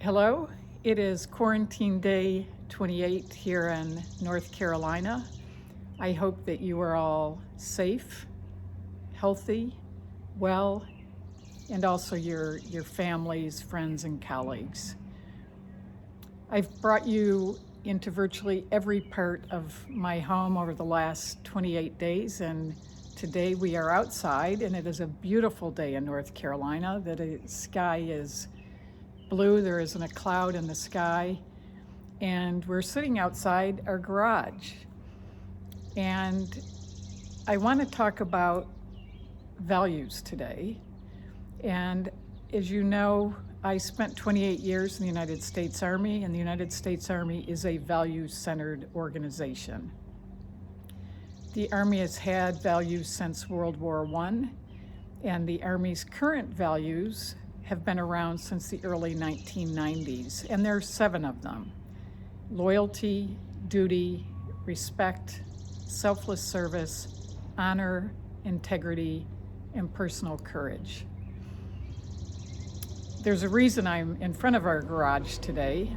Hello, it is quarantine day 28 here in North Carolina. I hope that you are all safe, healthy, well, and also your families, friends, and colleagues. I've brought you into virtually every part of my home over the last 28 days, and today we are outside, and it is a beautiful day in North Carolina. The sky is blue, there isn't a cloud in the sky, and we're sitting outside our garage. And I want to talk about values today. And as you know, I spent 28 years in the United States Army, and the United States Army is a values-centered organization. The Army has had values since World War I, and the Army's current values have been around since the early 1990s, and there are 7 of them: loyalty, duty, respect, selfless service, honor, integrity, and personal courage. There's a reason I'm in front of our garage today.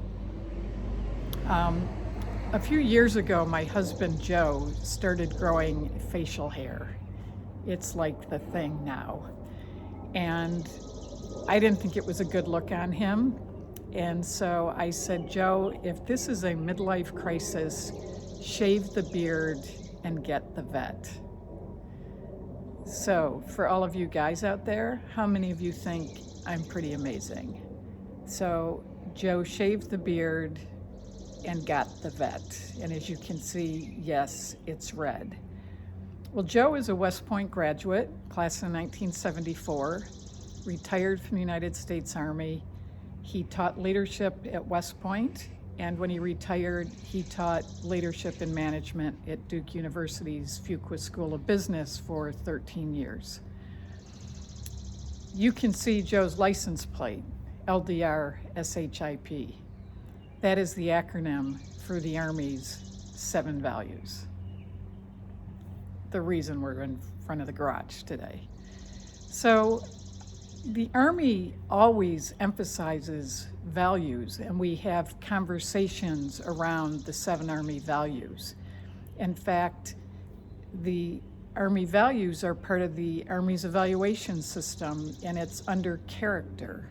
A few years ago, my husband Joe started growing facial hair. It's like the thing now. And I didn't think it was a good look on him. And so I said, Joe, if this is a midlife crisis, shave the beard and get the vet. So for all of you guys out there, how many of you think I'm pretty amazing? So Joe shaved the beard and got the vet. And as you can see, yes, it's red. Well, Joe is a West Point graduate, class in 1974. Retired from the United States Army. He taught leadership at West Point, and when he retired, he taught leadership and management at Duke University's Fuqua School of Business for 13 years. You can see Joe's license plate, LDR SHIP. That is the acronym for the Army's 7 values. The reason we're in front of the garage today. So, the Army always emphasizes values, and we have conversations around the 7 Army values. In fact, the Army values are part of the Army's evaluation system, and it's under character.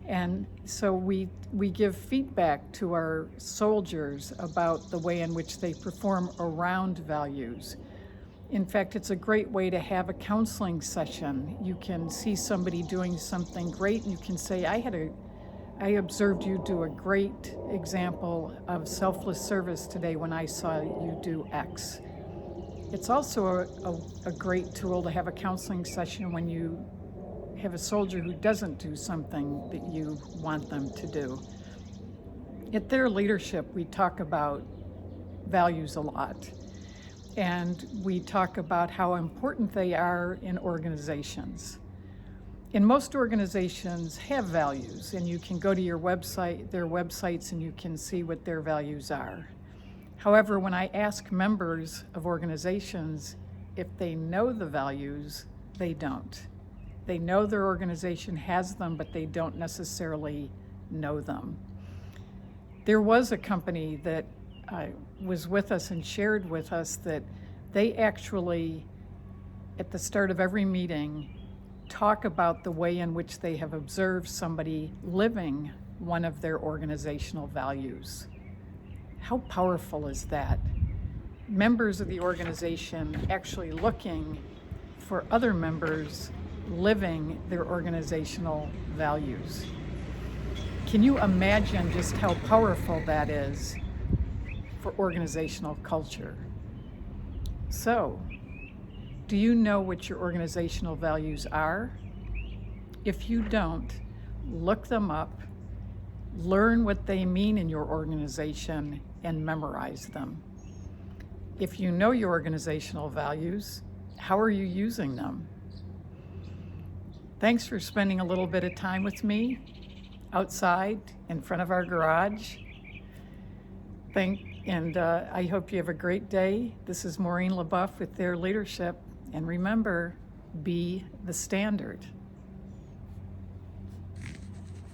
And so we give feedback to our soldiers about the way in which they perform around values. In fact, it's a great way to have a counseling session. You can see somebody doing something great, and you can say, I observed you do a great example of selfless service today when I saw you do X. It's also a great tool to have a counseling session when you have a soldier who doesn't do something that you want them to do. At their leadership, we talk about values a lot. And we talk about how important they are in organizations. And most organizations have values, and you can go to their websites, and you can see what their values are. However, when I ask members of organizations if they know the values, they don't. They know their organization has them, but they don't necessarily know them. There was a company that was with us and shared with us that they actually, at the start of every meeting, talk about the way in which they have observed somebody living one of their organizational values. How powerful is that? Members of the organization actually looking for other members living their organizational values. Can you imagine just how powerful that is for organizational culture? So, do you know what your organizational values are? If you don't, look them up, learn what they mean in your organization, and memorize them. If you know your organizational values, how are you using them? Thanks for spending a little bit of time with me outside in front of our garage. I hope you have a great day. This is Maureen LeBoeuf with Their Leadership. And remember, be the standard.